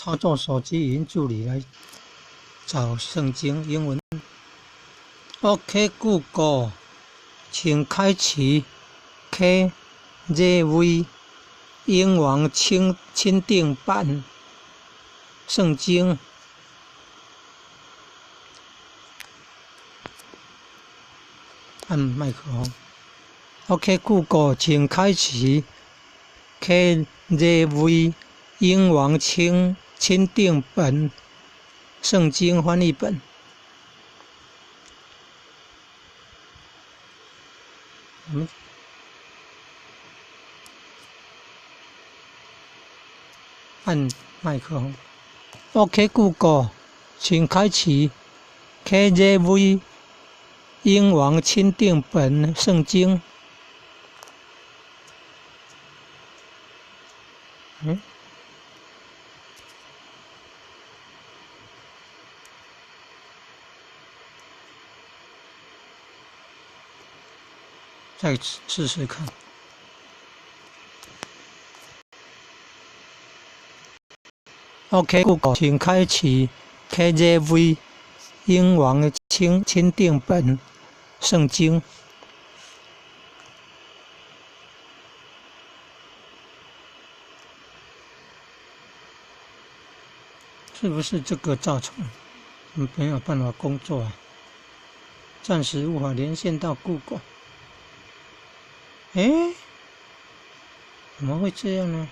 操作手机语音助理来找圣经英文。OK Google， 请开启 KJV 英王钦定版圣经。按麦克风。OK Google， 请开启 KJV 英王钦定版圣经翻译本。按麦克风。OK Google， 请开启 KJV 英王钦定本圣经。再试试看。OK Google， 请开启 KJV 英王钦定本圣经。是不是这个造成没有办法工作啊？暂时无法连线到 Google。怎么会这样呢？